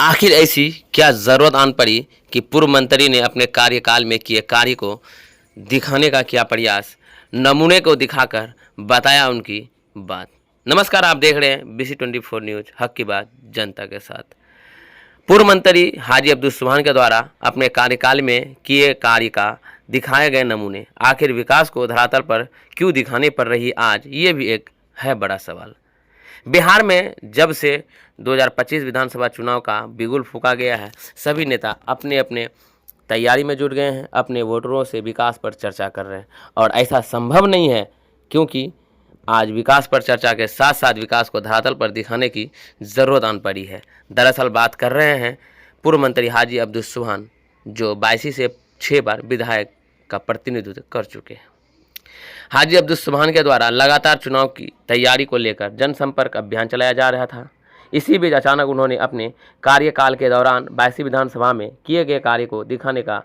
आखिर ऐसी क्या ज़रूरत आन पड़ी कि पूर्व मंत्री ने अपने कार्यकाल में किए कार्य को दिखाने का किया प्रयास, नमूने को दिखाकर बताया उनकी बात। नमस्कार, आप देख रहे हैं BC24 न्यूज़, हक की बात जनता के साथ। पूर्व मंत्री हाजी अब्दुल सुबहान के द्वारा अपने कार्यकाल में किए कार्य का दिखाए गए नमूने आखिर विकास को धरातल पर क्यों दिखाने पड़ रही आज, ये भी एक है बड़ा सवाल। बिहार में जब से 2025 विधानसभा चुनाव का बिगुल फूंका गया है, सभी नेता अपने अपने तैयारी में जुट गए हैं, अपने वोटरों से विकास पर चर्चा कर रहे हैं। और ऐसा संभव नहीं है, क्योंकि आज विकास पर चर्चा के साथ साथ विकास को धरातल पर दिखाने की ज़रूरत आन पड़ी है। दरअसल बात कर रहे हैं पूर्व मंत्री हाजी अब्दुल सुबहान, जो 22 से 6 बार विधायक का प्रतिनिधित्व कर चुके हैं। हाजी अब्दुल सुबहान के द्वारा लगातार चुनाव की तैयारी को लेकर जनसंपर्क अभियान चलाया जा रहा था। इसी बीच अचानक उन्होंने अपने कार्यकाल के दौरान 22 विधानसभा में किए गए कार्य को दिखाने का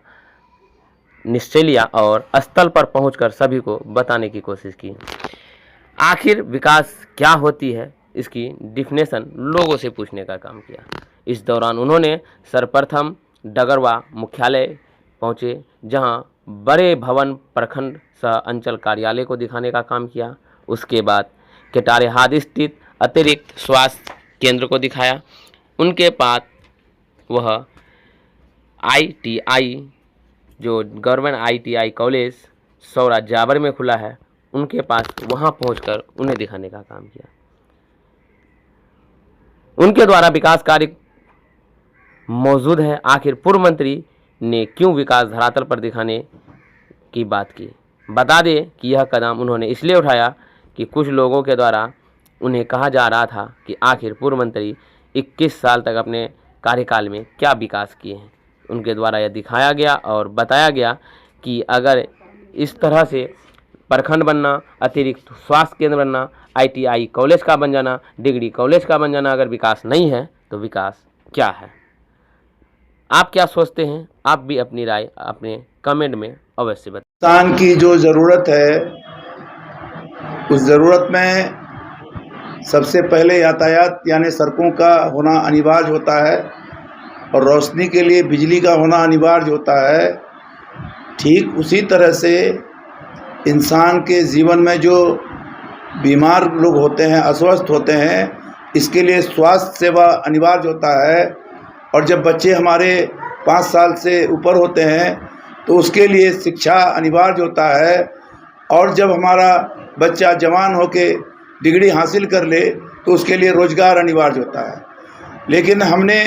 निश्चय लिया और स्थल पर पहुंचकर सभी को बताने की कोशिश की। आखिर विकास क्या होती है, इसकी डिफिनेशन लोगों से पूछने का काम किया। इस दौरान उन्होंने सर्वप्रथम डगरवा मुख्यालय पहुंचे, जहां बड़े भवन प्रखंड सह अंचल कार्यालय को दिखाने का काम किया। उसके बाद केटारेहाट स्थित अतिरिक्त स्वास्थ्य केंद्र को दिखाया। उनके बाद वह ITI, जो गवर्नमेंट ITI कॉलेज सौरा जाबर में खुला है, उनके पास वहां पहुंचकर उन्हें दिखाने का काम किया। उनके द्वारा विकास कार्य मौजूद है। आखिर पूर्व मंत्री ने क्यों विकास धरातल पर दिखाने की बात की? बता दें कि यह कदम उन्होंने इसलिए उठाया कि कुछ लोगों के द्वारा उन्हें कहा जा रहा था कि आखिर पूर्व मंत्री 21 साल तक अपने कार्यकाल में क्या विकास किए हैं। उनके द्वारा यह दिखाया गया और बताया गया कि अगर इस तरह से प्रखंड बनना, अतिरिक्त स्वास्थ्य केंद्र बनना, ITI कॉलेज का बन जाना, डिग्री कॉलेज का बन जाना, अगर विकास नहीं है तो विकास क्या है? आप क्या सोचते हैं? आप भी अपनी राय अपने कमेंट में अवश्य बताएं। इंसान की जो ज़रूरत है, उस ज़रूरत में सबसे पहले यातायात यानी सड़कों का होना अनिवार्य होता है और रोशनी के लिए बिजली का होना अनिवार्य होता है। ठीक उसी तरह से इंसान के जीवन में जो बीमार लोग होते हैं, अस्वस्थ होते हैं, इसके लिए स्वास्थ्य सेवा अनिवार्य होता है। और जब बच्चे हमारे 5 साल से ऊपर होते हैं तो उसके लिए शिक्षा अनिवार्य होता है। और जब हमारा बच्चा जवान होके डिग्री हासिल कर ले तो उसके लिए रोज़गार अनिवार्य होता है। लेकिन हमने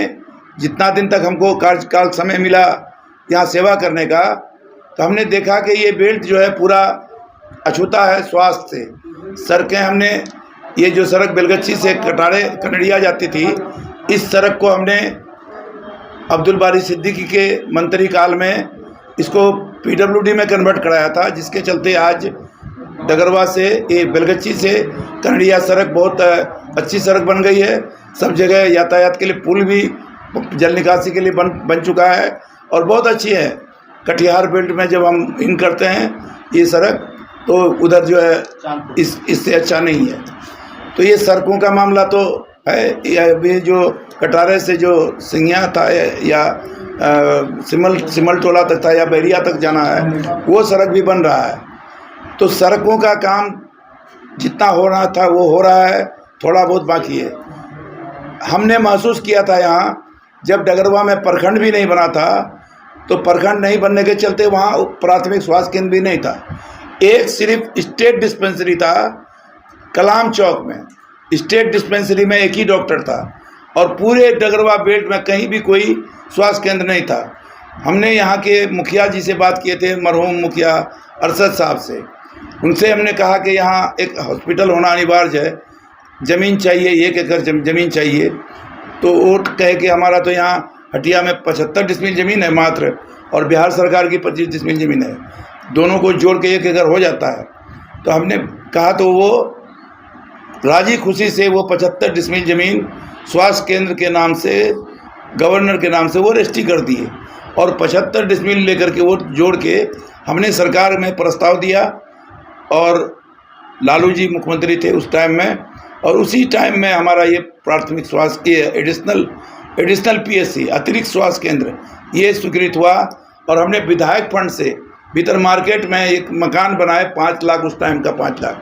जितना दिन तक हमको कार्यकाल समय मिला यहाँ सेवा करने का, तो हमने देखा कि ये बेल्ट जो है पूरा अछूता है स्वास्थ्य से। सड़कें हमने, ये जो सड़क बेलगच्छी से कटड़िया जाती थी, इस सड़क को हमने अब्दुल बारी सिद्दीकी के मंत्री काल में इसको PWD में कन्वर्ट कराया था, जिसके चलते आज डगरवा से, ये बेलगच्छी से कटड़िया सड़क बहुत अच्छी सड़क बन गई है। सब जगह यातायात के लिए पुल भी जल निकासी के लिए बन चुका है और बहुत अच्छी है। कटिहार बेल्ट में जब हम इन करते हैं ये सड़क, तो उधर जो है इससे अच्छा नहीं है। तो ये सड़कों का मामला तो है। अभी जो कटारे से जो सिंगिया था या सिमल टोला तक था या बैरिया तक जाना है, वो सड़क भी बन रहा है। तो सड़कों का काम जितना हो रहा था वो हो रहा है, थोड़ा बहुत बाकी है। हमने महसूस किया था यहाँ जब डगरवा में प्रखंड भी नहीं बना था, तो प्रखंड नहीं बनने के चलते वहाँ प्राथमिक स्वास्थ्य केंद्र भी नहीं था। एक सिर्फ स्टेट डिस्पेंसरी था कलाम चौक में। स्टेट डिस्पेंसरी में एक ही डॉक्टर था और पूरे डगरवा बेल्ट में कहीं भी कोई स्वास्थ्य केंद्र नहीं था। हमने यहाँ के मुखिया जी से बात किए थे, मरहूम मुखिया अरशद साहब से। उनसे हमने कहा कि यहाँ एक हॉस्पिटल होना अनिवार्य है, ज़मीन चाहिए, 1 एकड़ ज़मीन चाहिए। तो वो कहे कि हमारा तो यहाँ हटिया में 75 डिसमिल ज़मीन है मात्र, और बिहार सरकार की 25 डिसमिल ज़मीन है, दोनों को जोड़ के 1 एकड़ हो जाता है। तो हमने कहा, तो वो राजी खुशी से वो 75 डिसमिल ज़मीन स्वास्थ्य केंद्र के नाम से, गवर्नर के नाम से वो रजिस्ट्री कर दिए और 75 डिसमिल लेकर के वो जोड़ के हमने सरकार में प्रस्ताव दिया। और लालू जी मुख्यमंत्री थे उस टाइम में, और उसी टाइम में हमारा ये प्राथमिक स्वास्थ्य के एडिशनल एडिशनल पीएससी अतिरिक्त स्वास्थ्य केंद्र ये स्वीकृत हुआ। और हमने विधायक फंड से भीतर मार्केट में एक मकान बनाए 5 लाख, उस टाइम का 5 लाख,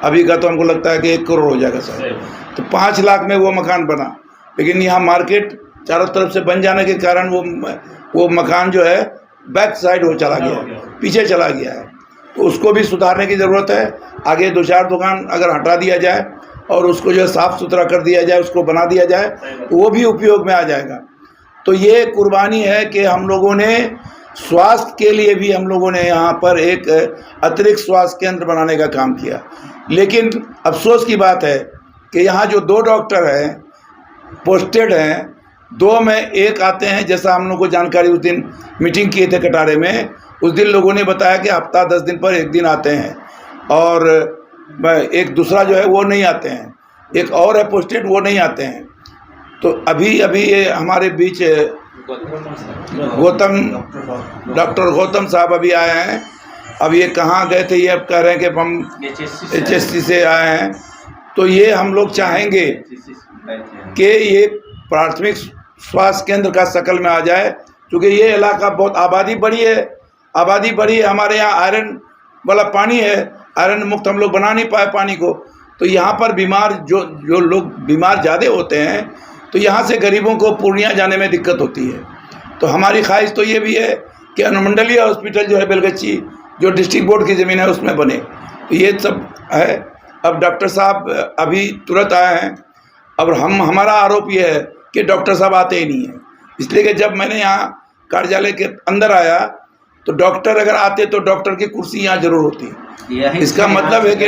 अभी का तो हमको लगता है कि 1 करोड़ हो जाएगा सर। तो 5 लाख में वो मकान बना, लेकिन यहाँ मार्केट चारों तरफ से बन जाने के कारण वो मकान जो है बैक साइड हो चला गया, पीछे चला गया है। तो उसको भी सुधारने की ज़रूरत है। आगे 2-4 दुकान अगर हटा दिया जाए और उसको जो है साफ़ सुथरा कर दिया जाए, उसको बना दिया जाए, तो वो भी उपयोग में आ जाएगा। तो ये कुर्बानी है कि हम लोगों ने स्वास्थ्य के लिए भी हम लोगों ने यहाँ पर एक अतिरिक्त स्वास्थ्य केंद्र बनाने का काम किया। लेकिन अफसोस की बात है कि यहाँ जो 2 डॉक्टर हैं पोस्टेड हैं, 2 में 1 आते हैं, जैसा हम लोग को जानकारी उस दिन मीटिंग किए थे कटारे में, उस दिन लोगों ने बताया कि हफ्ता 10 दिन पर 1 दिन आते हैं, और एक दूसरा जो है वो नहीं आते हैं, एक और है पोस्टेड वो नहीं आते हैं। तो अभी ये हमारे बीच डॉक्टर गौतम साहब अभी आए हैं। अब ये कहाँ गए थे, ये अब कह रहे हैं कि हम HSC से आए हैं। तो ये हम लोग चाहेंगे कि ये प्राथमिक स्वास्थ्य केंद्र का शकल में आ जाए, क्योंकि ये इलाका बहुत आबादी बड़ी है। हमारे यहाँ आयरन वाला पानी है, आयरन मुक्त हम लोग बना नहीं पाए पानी को। तो यहाँ पर बीमार जो लोग बीमार ज़्यादा होते हैं, तो यहाँ से गरीबों को पूर्णिया जाने में दिक्कत होती है। तो हमारी ख्वाहिश तो ये भी है कि अनुमंडलीय हॉस्पिटल जो है बेलगच्छी, जो डिस्ट्रिक्ट बोर्ड की ज़मीन है, उसमें बने। तो ये सब है। अब डॉक्टर साहब अभी तुरंत आए हैं। अब हमारा आरोप ये है कि डॉक्टर साहब आते ही नहीं हैं, इसलिए कि जब मैंने यहाँ कार्यालय के अंदर आया तो डॉक्टर अगर आते तो डॉक्टर की कुर्सी यहाँ जरूर होती। इसका मतलब है कि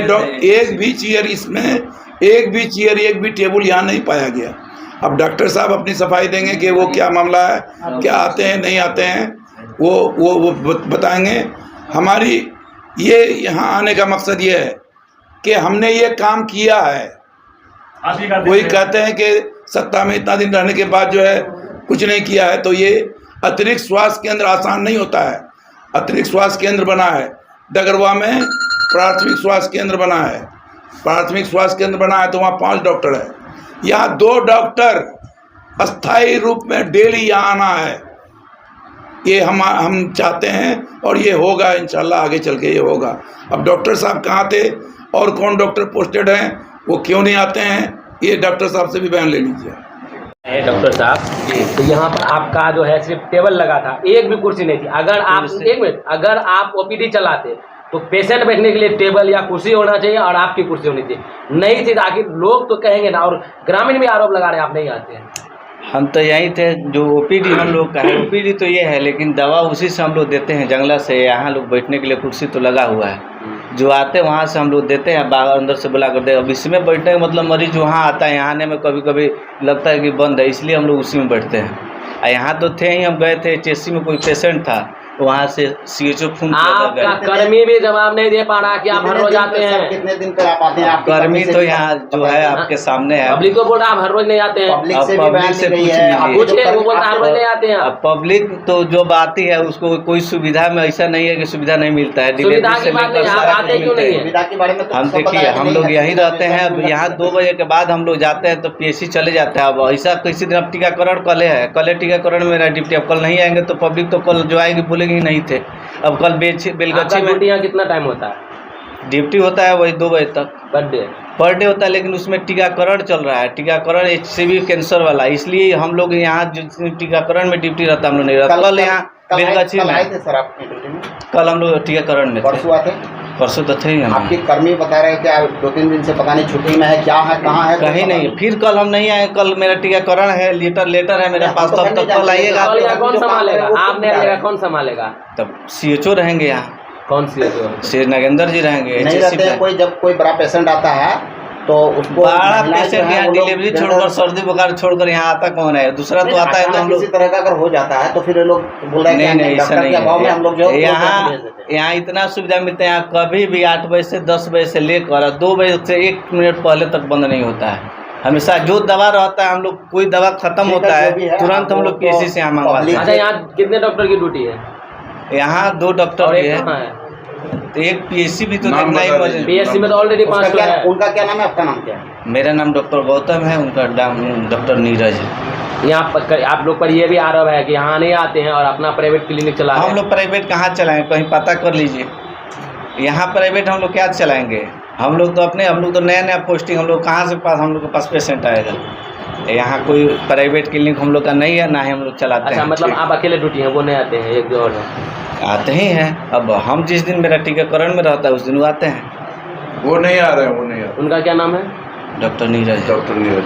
एक भी चेयर एक भी टेबल यहाँ नहीं पाया गया। अब डॉक्टर साहब अपनी सफाई देंगे कि वो क्या मामला है, क्या आते हैं नहीं आते हैं, वो बताएंगे। हमारी ये यहाँ आने का मकसद ये है कि हमने ये काम किया है। कोई कहते हैं कि सत्ता में इतना दिन रहने के बाद जो है कुछ नहीं किया है, तो ये अतिरिक्त स्वास्थ्य केंद्र आसान नहीं होता है। अतिरिक्त स्वास्थ्य केंद्र बना है डगरवा में, प्राथमिक स्वास्थ्य केंद्र बना है, तो वहाँ 5 डॉक्टर है। यहाँ 2 डॉक्टर अस्थायी रूप में डेली यहाँ आना है। ये हम चाहते हैं और ये होगा इंशाल्लाह, आगे चल के ये होगा। अब डॉक्टर साहब कहाँ थे और कौन डॉक्टर पोस्टेड हैं, वो क्यों नहीं आते हैं, ये डॉक्टर साहब से भी बयान ले लीजिए। डॉक्टर साहब, तो यहाँ पर आपका जो है सिर्फ टेबल लगा था, एक भी कुर्सी नहीं थी। अगर आप OPD चलाते तो पेशेंट बैठने के लिए टेबल या कुर्सी होना चाहिए और आपकी कुर्सी होनी चाहिए, नहीं थी। आखिर लोग तो कहेंगे ना, और ग्रामीण भी आरोप लगा रहे हैं आप नहीं आते हैं। हम तो यहीं थे, जो OPD हम लोग का है, OPD तो ये है, लेकिन दवा उसी से हम लोग देते हैं जंगला से। यहाँ लोग बैठने के लिए कुर्सी तो लगा हुआ है, जो आते हैं वहाँ से हम लोग देते हैं, बाहर अंदर से बुला कर दे। अब इसमें बैठने का मतलब मरीज वहाँ आता है, यहाँ आने में कभी कभी लगता है कि बंद है, इसलिए हम लोग उसी में बैठते हैं। यहाँ तो थे ही, हम गए थे HSC में, कोई पेशेंट था, वहाँ से CHO फोन आपका कर्मी भी जवाब नहीं दे पा रहा कि आप हर रोज आते हैं। कितने दिन पर आप आते हैं? कर्मी तो यहाँ जो है आपके सामने है। पब्लिक को बोल रहा आप हर रोज नहीं आते हैं। पब्लिक से पूछिए, वो बोलता हर रोज नहीं आते हैं। पब्लिक तो जो आती है उसको कोई सुविधा में ऐसा नहीं है कि सुविधा नहीं मिलता है। सुविधा की बात नहीं, आप आते क्यों नहीं है? सुविधा के बारे में हम देखिए, हम लोग यहीं रहते हैं। अब यहाँ 2 बजे के बाद हम लोग जाते हैं तो PSC चले जाते हैं। अब ऐसा किसी दिन, अब टीकाकरण कल है, कल टीकाकरण मेरा ड्यूटी। अब कल नहीं आएंगे तो पब्लिक तो कल जो आएगी बोलेगी ही नहीं थे। अब कल बेलगच्छी में यहाँ कितना टाइम होता है? ड्यूटी होता है वही 2 बजे तक पर डे होता है, लेकिन उसमें टीकाकरण चल रहा है, टीकाकरण HCV कैंसर वाला। इसलिए हम लोग यहाँ टीकाकरण में ड्यूटी रहता, हम लोग नहीं रहता। कल यहाँ बेलगच्छी में कल हम लोग टीकाकरण में परसों तो थे ही। आपके कर्मी बता रहे हैं कि 2-3 दिन से पता नहीं छुट्टी में है, क्या है, कहाँ है, कहीं नहीं। फिर कल हम नहीं आए, कल मेरा टीकाकरण है, लेटर है मेरे पास, तब तक कल आइएगा। कौन संभालेगा? आप नहीं आएगा, कौन संभालेगा? तब CHO रहेंगे यहाँ। कौन CHO? श्री नागेंद्र जी रहेंगे। नहीं रहते हैं। कोई जब कोई बड़ा पेशेंट आता है तो उसको बड़ा पेशेंट यहाँ डिलीवरी छोड़कर, सर्दी बुखार छोड़कर यहाँ आता कौन है? दूसरा तो आता है तो हम लोग किसी तरह का अगर हो जाता है तो फिर ये लोग बोल रहे हैं नहीं, ऐसा नहीं है। हम लोग जो यहाँ इतना सुविधा मिलता है, यहाँ कभी भी 8 बजे से 10 बजे से लेकर 2 बजे से 1 मिनट पहले तक बंद नहीं होता है। हमेशा जो दवा रहता है, हम लोग कोई दवा खत्म होता है तुरंत हम लोग PSC से यहाँ मंगवाते हैं। अच्छा, यहाँ कितने डॉक्टर की ड्यूटी है? यहाँ 2 डॉक्टर है। तो एक पीएससी भी तो नाम देखना ही बता मजे। दीजिए। पीएससी में तो ऑलरेडी उसका 500 क्या है। उनका क्या नाम है, आपका नाम क्या है? मेरा नाम डॉक्टर गौतम है, उनका नाम डॉक्टर नीरज है। यहाँ पर आप लोग पर ये भी आरोप है कि यहाँ नहीं आते हैं और अपना प्राइवेट क्लिनिक चला रहे हम हैं। लोग प्राइवेट कहाँ चलाएंगे, कहीं पता कर लीजिए। यहाँ प्राइवेट हम लोग क्या चलाएंगे? हम लोग तो नया नया पोस्टिंग, हम लोग कहाँ से पास हम लोग के पास पेशेंट आएगा? यहाँ कोई प्राइवेट क्लिनिक हम लोग का नहीं है, ना ही हम लोग चलाते अच्छा, हैं। मतलब आप अकेले ड्यूटी हैं, वो नहीं आते हैं, एक दो और है। आते ही हैं। अब हम जिस दिन मेरा टीकाकरण में रहता है उस दिन वो आते हैं। वो नहीं आ रहे हैं, वो नहीं आ रहे। उनका क्या नाम है? डॉक्टर नीरज। डॉक्टर नीरज।